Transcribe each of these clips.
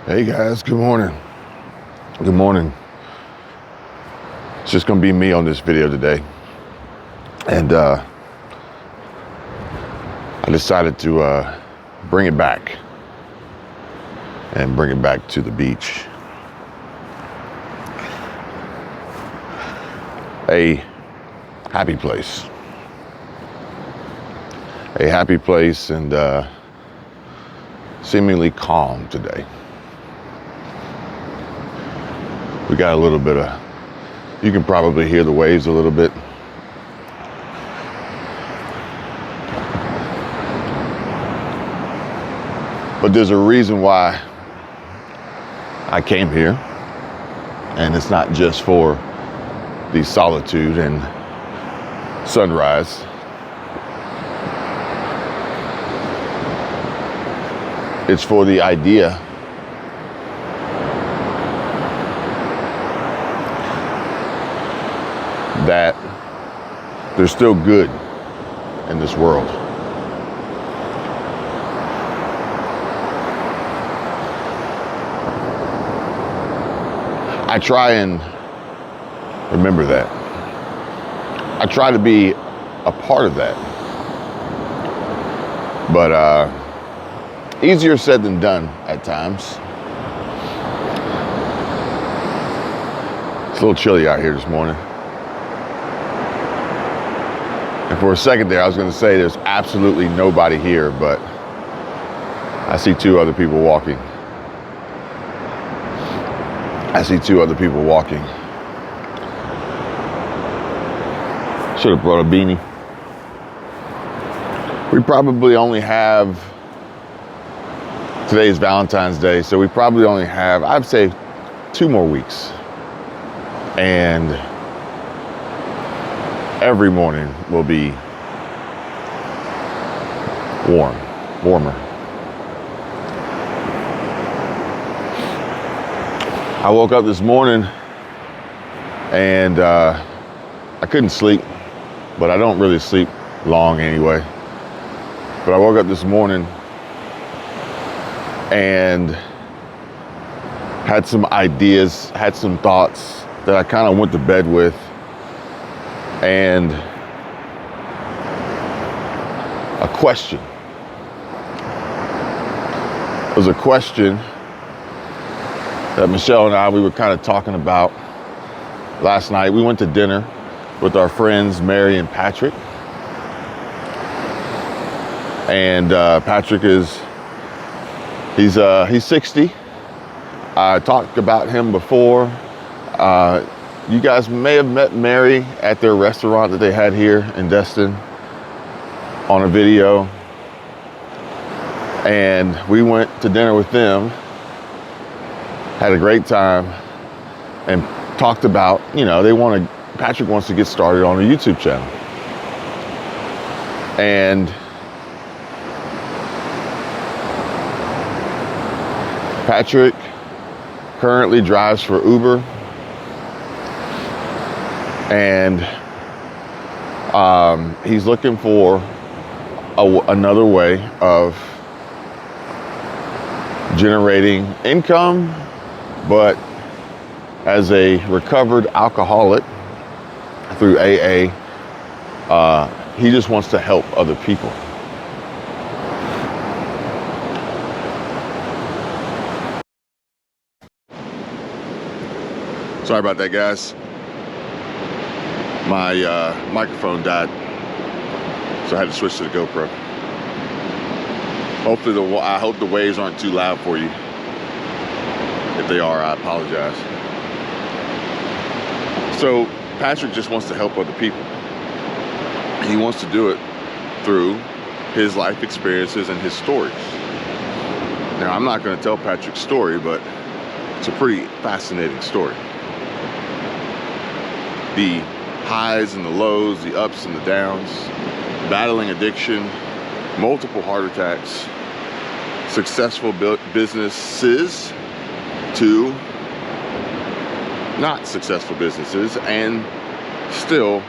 Hey guys, good morning. Good morning. It's just gonna be me on this video today. And I decided to bring it back and bring it back to the beach. A happy place. A happy place and seemingly calm today. We got a little bit of, you can probably hear the waves a little bit. But there's a reason why I came here. And it's not just for the solitude and sunrise. It's for the idea that there's still good in this world. I try and remember that. I try to be a part of that. But easier said than done at times. It's a little chilly out here this morning. And for a second there, I was going to say there's absolutely nobody here, but I see two other people walking. Should have brought a beanie. We probably only have, today's Valentine's Day, so we probably only have, I'd say, 2 more weeks. And every morning will be warmer. I woke up this morning and I couldn't sleep, but I don't really sleep long anyway. But I woke up this morning and had some ideas, had some thoughts that I kind of went to bed with. And a question. It was a question that Michelle and I, we were kind of talking about last night. We went to dinner with our friends, Mary and Patrick. And Patrick he's 60. I talked about him before. You guys may have met Mary at their restaurant that they had here in Destin on a video. And we went to dinner with them, had a great time, and talked about, Patrick wants to get started on a YouTube channel. And Patrick currently drives for Uber. And he's looking for another way of generating income, but as a recovered alcoholic through AA, he just wants to help other people. Sorry about that, guys. My microphone died, so I had to switch to the GoPro. Hopefully, I hope the waves aren't too loud for you. If they are, I apologize. So Patrick just wants to help other people. He wants to do it through his life experiences and his stories. Now, I'm not going to tell Patrick's story, but it's a pretty fascinating story. The highs and the lows, the ups and the downs, battling addiction, multiple heart attacks, successful businesses to not successful businesses, and still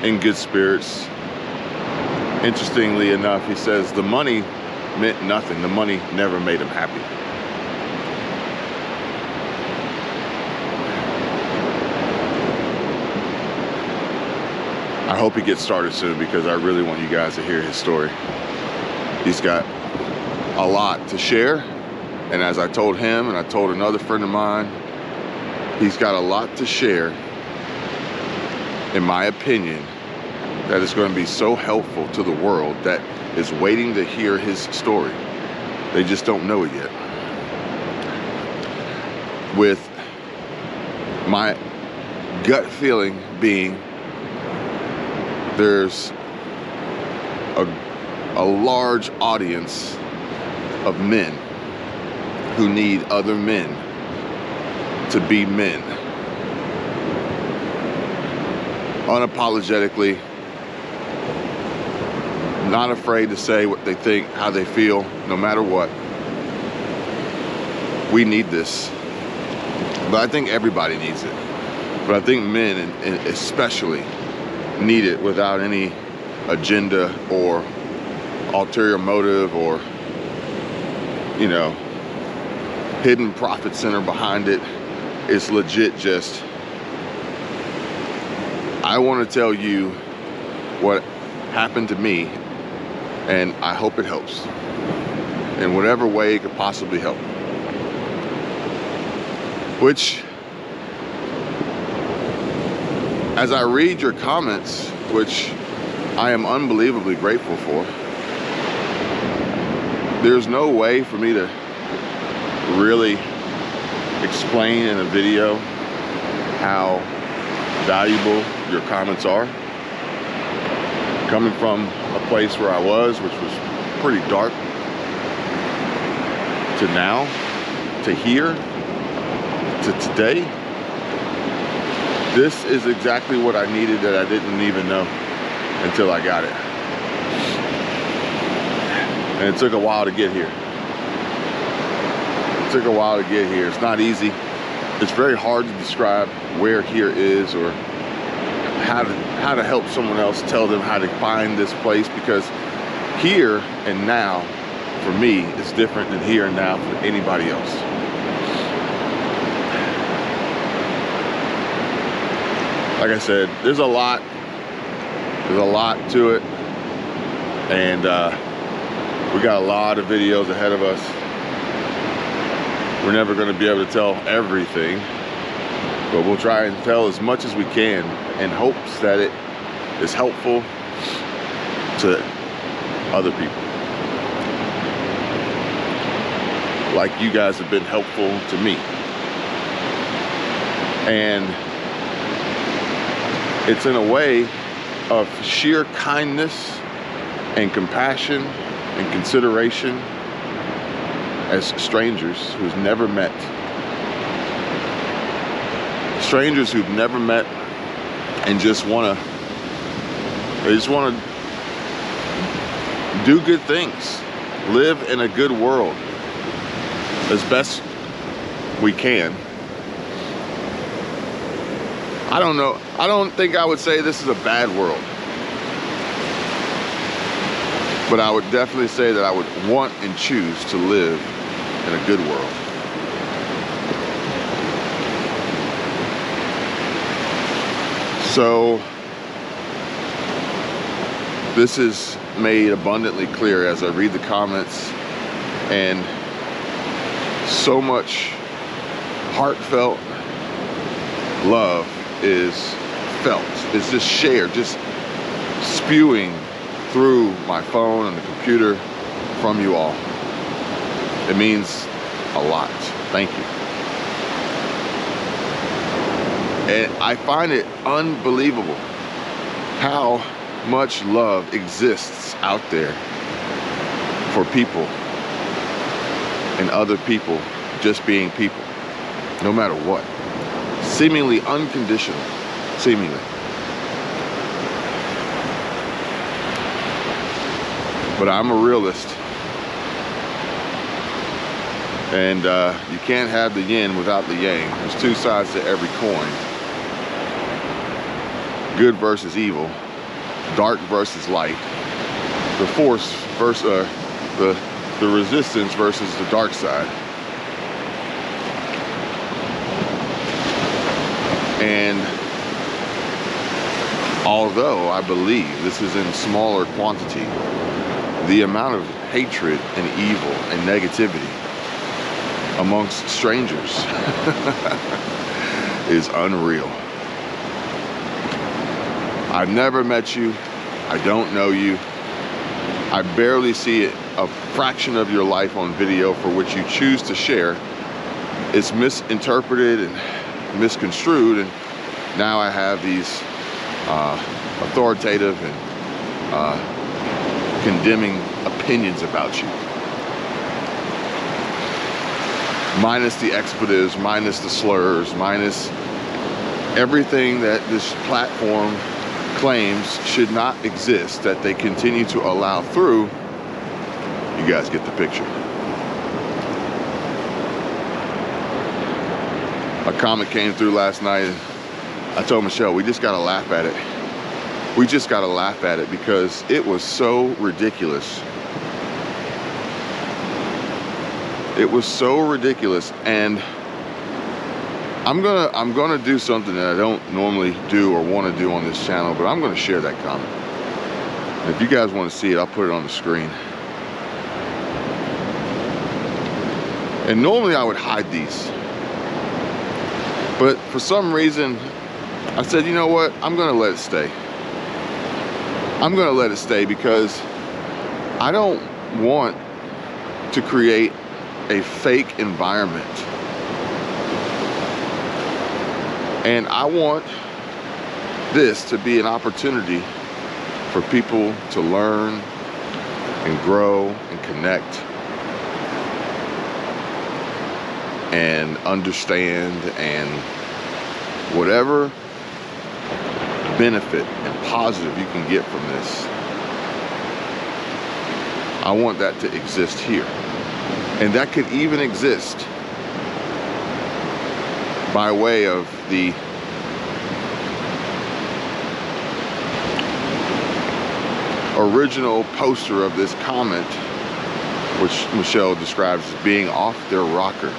in good spirits. Interestingly enough, he says the money meant nothing. The money never made him happy. I hope he gets started soon because I really want you guys to hear his story. He's got a lot to share, and as I told him and I told another friend of mine, he's got a lot to share, in my opinion, that is going to be so helpful to the world that is waiting to hear his story. They just don't know it yet. With my gut feeling being there's a large audience of men who need other men to be men. Unapologetically, not afraid to say what they think, how they feel, no matter what. We need this. But I think everybody needs it. But I think men especially need it without any agenda or ulterior motive or, you know, hidden profit center behind it. It's legit just, I want to tell you what happened to me, and I hope it helps in whatever way it could possibly help. Which, as I read your comments, which I am unbelievably grateful for, there's no way for me to really explain in a video how valuable your comments are. Coming from a place where I was, which was pretty dark, to now, to here, to today, this is exactly what I needed that I didn't even know until I got it. And it took a while to get here. It took a while to get here. It's not easy. It's very hard to describe where here is or how to help someone else tell them how to find this place, because here and now for me is different than here and now for anybody else. Like I said, there's a lot to it, and we got a lot of videos ahead of us. We're never going to be able to tell everything, but we'll try and tell as much as we can in hopes that it is helpful to other people. Like you guys have been helpful to me. And it's in a way of sheer kindness and compassion and consideration as strangers who've never met. Strangers who've never met and just want to do good things, live in a good world as best we can. I don't know, I don't think I would say this is a bad world, but I would definitely say that I would want and choose to live in a good world. So this is made abundantly clear as I read the comments, and so much heartfelt love is felt. It's just shared, just spewing through my phone and the computer from you all. It means a lot. Thank you. And I find it unbelievable how much love exists out there for people and other people just being people, no matter what. Seemingly unconditional, seemingly. But I'm a realist. And you can't have the yin without the yang. There's two sides to every coin. Good versus evil, dark versus light, the force versus the the resistance versus the dark side. And although I believe this is in smaller quantity, the amount of hatred and evil and negativity amongst strangers is unreal. I've never met you. I don't know you. I barely see a fraction of your life on video for which you choose to share. It's misinterpreted and misconstrued, and now I have these authoritative and condemning opinions about you. Minus the expletives, minus the slurs, minus everything that this platform claims should not exist, that they continue to allow through. You guys get the picture. A comment came through last night, and I told Michelle, we just gotta laugh at it. We just gotta laugh at it because it was so ridiculous. It was so ridiculous, and I'm gonna do something that I don't normally do or want to do on this channel, but I'm gonna share that comment. And if you guys want to see it, I'll put it on the screen. And normally I would hide these, but for some reason I said, you know what, I'm gonna let it stay. I'm gonna let it stay because I don't want to create a fake environment. And I want this to be an opportunity for people to learn and grow and connect and understand, and whatever benefit and positive you can get from this, I want that to exist here. And that could even exist by way of the original poster of this comment, which Michelle describes as being off their rocker.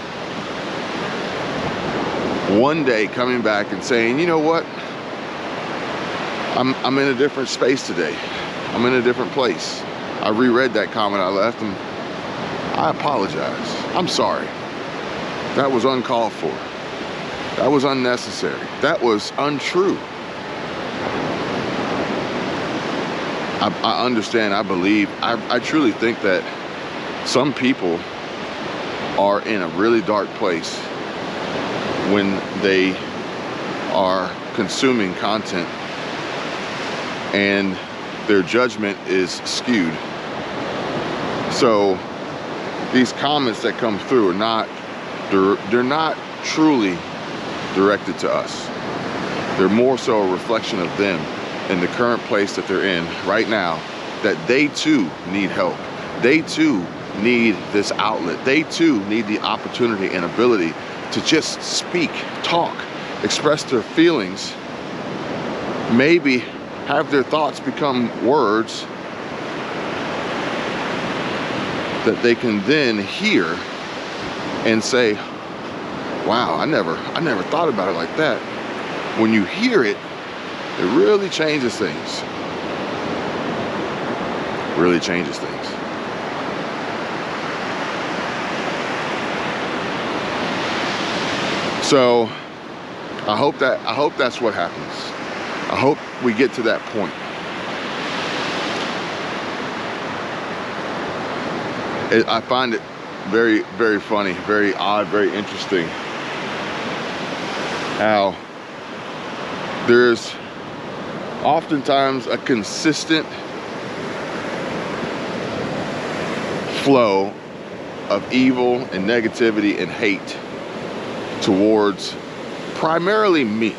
One day coming back and saying, you know what, I'm in a different space today. I'm in a different place. I reread that comment I left, and I apologize. I'm sorry. That was uncalled for. That was unnecessary. That was untrue. I understand, I believe, I truly think that some people are in a really dark place when they are consuming content and their judgment is skewed. So these comments that come through are not, they're not truly directed to us. They're more so a reflection of them and the current place that they're in right now, that they too need help. They too need this outlet. They too need the opportunity and ability to just speak, talk, express their feelings, maybe have their thoughts become words that they can then hear and say, wow, I never thought about it like that. When you hear it, it really changes things. Really changes things. So I hope that's what happens. I hope we get to that point. I find it very, very funny, very odd, very interesting how there's oftentimes a consistent flow of evil and negativity and hate towards primarily me.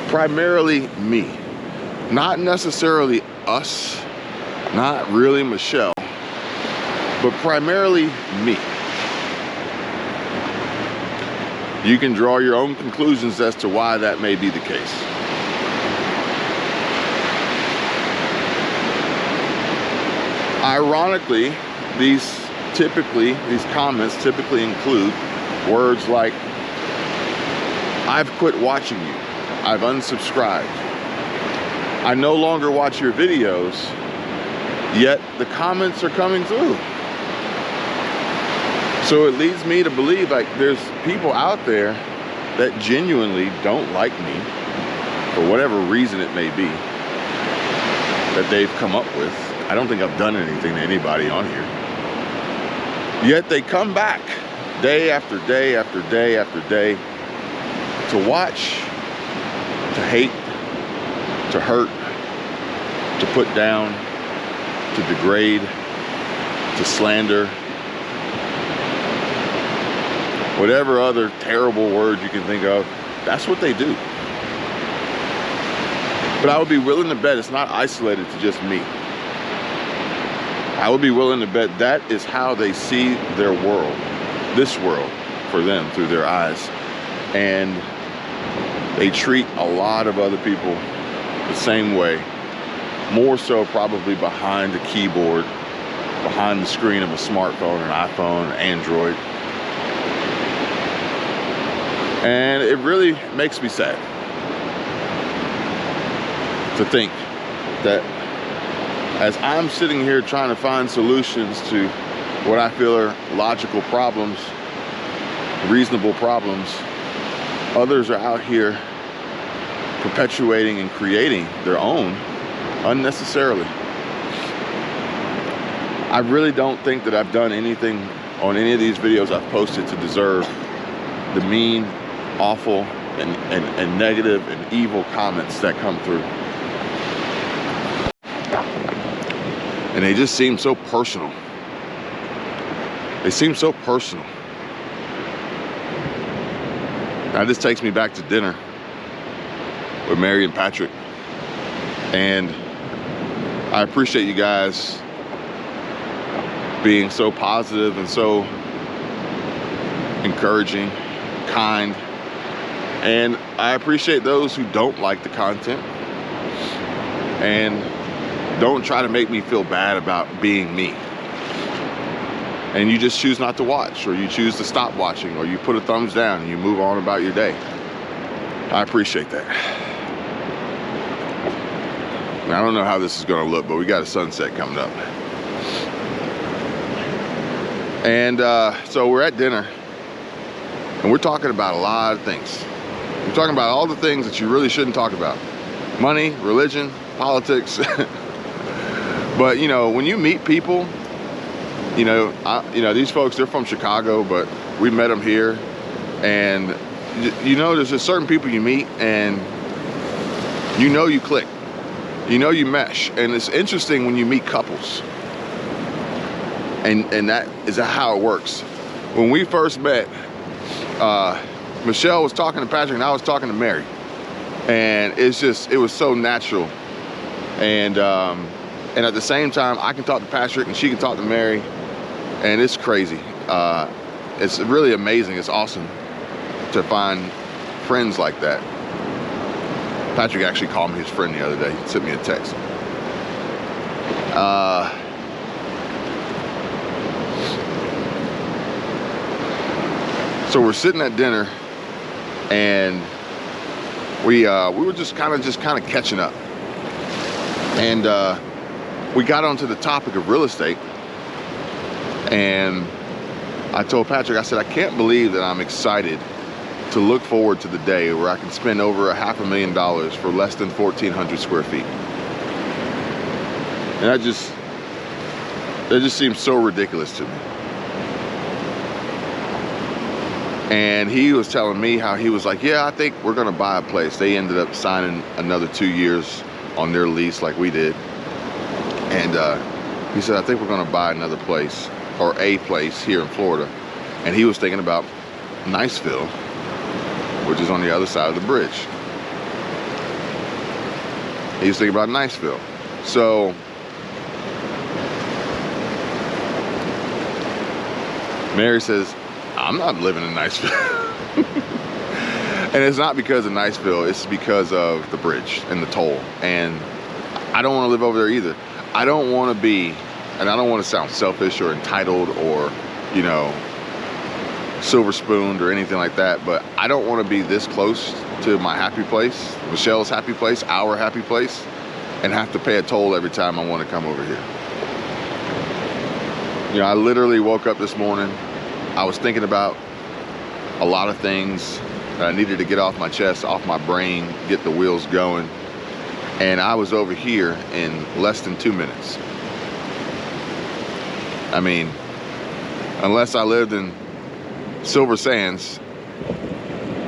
Primarily me. Not necessarily us, not really Michelle, but primarily me. You can draw your own conclusions as to why that may be the case. Ironically, these comments typically include words like, "I've quit watching you. I've unsubscribed. I no longer watch your videos," yet the comments are coming through. So it leads me to believe like there's people out there that genuinely don't like me for whatever reason it may be that they've come up with. I don't think I've done anything to anybody on here. Yet they come back day after day after day after day to watch, to hate, to hurt, to put down, to degrade, to slander, whatever other terrible word you can think of. That's what they do. But I would be willing to bet it's not isolated to just me. I would be willing to bet that is how they see their world, this world, for them through their eyes. And they treat a lot of other people the same way, more so probably behind the keyboard, behind the screen of a smartphone, an iPhone, an Android. And it really makes me sad to think that as I'm sitting here trying to find solutions to what I feel are logical problems, reasonable problems, others are out here perpetuating and creating their own unnecessarily. I really don't think that I've done anything on any of these videos I've posted to deserve the mean, awful, and negative and evil comments that come through. And they just seem so personal. They seem so personal. Now this takes me back to dinner with Mary and Patrick. And I appreciate you guys being so positive and so encouraging, kind. And I appreciate those who don't like the content and don't try to make me feel bad about being me. And you just choose not to watch, or you choose to stop watching, or you put a thumbs down and you move on about your day. I appreciate that. Now, I don't know how this is gonna look, but we got a sunset coming up. And so we're at dinner and we're talking about a lot of things. We're talking about all the things that you really shouldn't talk about. Money, religion, politics. But you know, when you meet people, you know, these folks, they're from Chicago, but we met them here. And you know, there's just certain people you meet and you know you click. You know you mesh. And it's interesting when you meet couples. And that is how it works. When we first met, Michelle was talking to Patrick and I was talking to Mary. And it was so natural. And at the same time, I can talk to Patrick and she can talk to Mary. And it's crazy. It's really amazing. It's awesome to find friends like that. Patrick actually called me his friend the other day. He sent me a text. So we're sitting at dinner and we were just kind of catching up. And we got onto the topic of real estate. And I told Patrick, I said, I can't believe that I'm excited to look forward to the day where I can spend over $500,000 for less than 1,400 square feet. And that just seems so ridiculous to me. And he was telling me how he was like, yeah, I think we're gonna buy a place. They ended up signing another 2 years on their lease like we did. And he said, I think we're gonna buy another place, or a place here in Florida. And he was thinking about Niceville, which is on the other side of the bridge. He was thinking about Niceville. So Mary says, I'm not living in Niceville. And it's not because of Niceville, it's because of the bridge and the toll. And I don't want to live over there either. I don't want to be and I don't want to sound selfish or entitled or, you know, silver spooned or anything like that, but I don't want to be this close to my happy place, Michelle's happy place, our happy place, and have to pay a toll every time I want to come over here. You know, I literally woke up this morning, I was thinking about a lot of things that I needed to get off my chest, off my brain, get the wheels going, and I was over here in less than 2 minutes. I mean, unless I lived in Silver Sands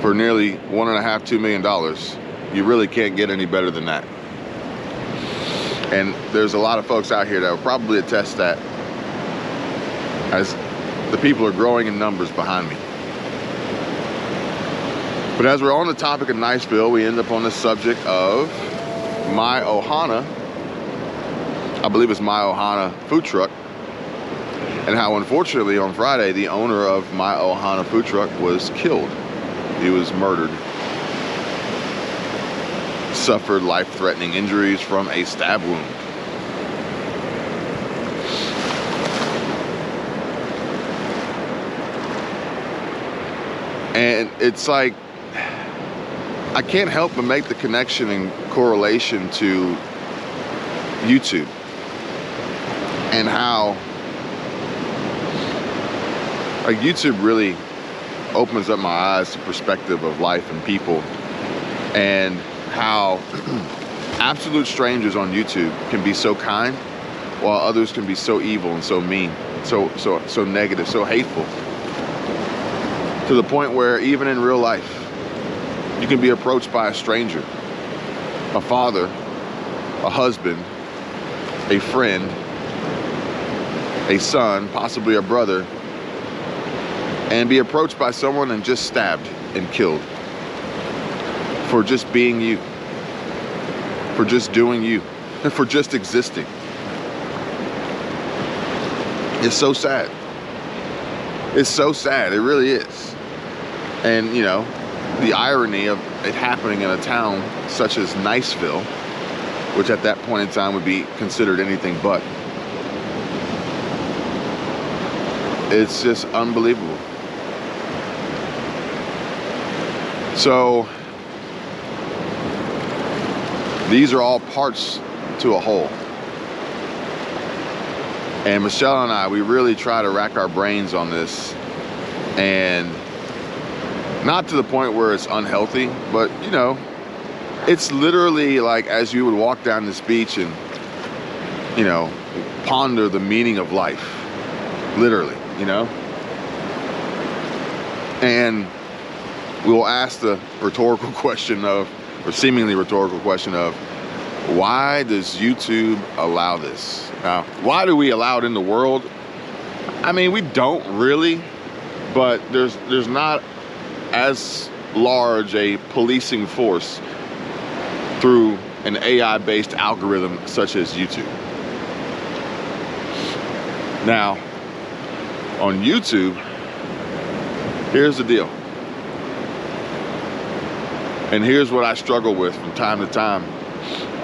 for nearly $1.5–2 million, you really can't get any better than that. And there's a lot of folks out here that will probably attest that, as the people are growing in numbers behind me. But as we're on the topic of Niceville, we end up on the subject of My Ohana, I believe it's My Ohana food truck, and how unfortunately on Friday, the owner of My Ohana food truck was killed. He was murdered. Suffered life-threatening injuries from a stab wound. And it's like, I can't help but make the connection and correlation to YouTube and how like YouTube really opens up my eyes to perspective of life and people, and how absolute strangers on YouTube can be so kind while others can be so evil and so mean, so negative, so hateful, to the point where even in real life you can be approached by a stranger, a father, a husband, a friend, a son, possibly a brother, and be approached by someone and just stabbed and killed for just being you, for just doing you, for just existing. It's so sad. It's so sad, it really is. And you know, the irony of it happening in a town such as Niceville, which at that point in time would be considered anything but. It's just unbelievable. So these are all parts to a whole. And Michelle and I, we really try to rack our brains on this, and not to the point where it's unhealthy, but you know, it's literally like as you would walk down this beach and, you know, ponder the meaning of life, literally, you know? And we'll ask the rhetorical question of, or seemingly rhetorical question of, why does YouTube allow this? Now, why do we allow it in the world? I mean, we don't really, but there's not as large a policing force through an AI-based algorithm such as YouTube. Now, on YouTube, here's the deal. And here's what I struggle with from time to time.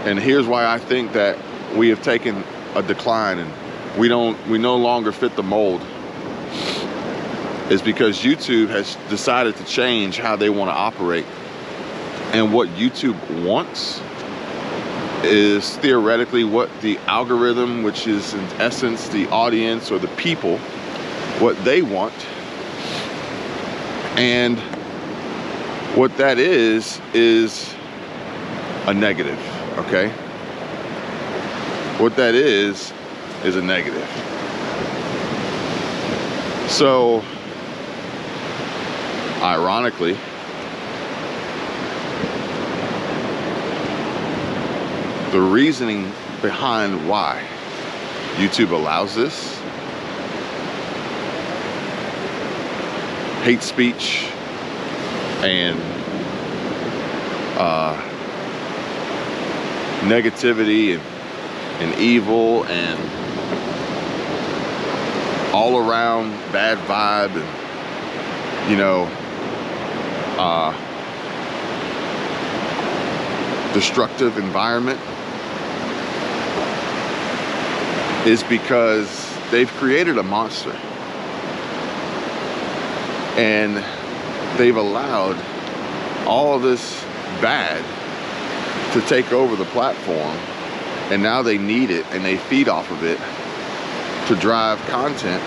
And here's why I think that we have taken a decline and we no longer fit the mold, is because YouTube has decided to change how they want to operate. And what YouTube wants is theoretically what the algorithm, which is in essence the audience or the people, what they want. And what that is a negative, okay? What that is a negative. So, ironically, the reasoning behind why YouTube allows this, hate speech and negativity and evil and all around bad vibe and, you know, destructive environment is because they've created a monster. And they've allowed all of this bad to take over the platform, and now they need it and they feed off of it to drive content,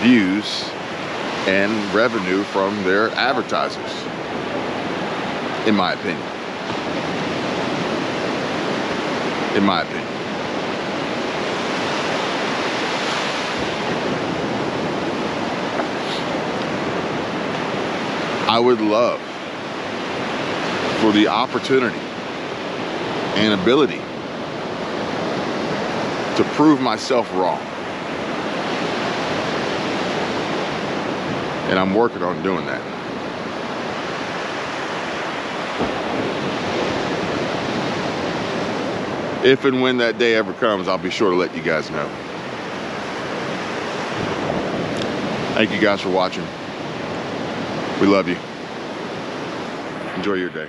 views, and revenue from their advertisers, in my opinion. In my opinion. I would love for the opportunity and ability to prove myself wrong. And I'm working on doing that. If and when that day ever comes, I'll be sure to let you guys know. Thank you guys for watching. We love you. Enjoy your day.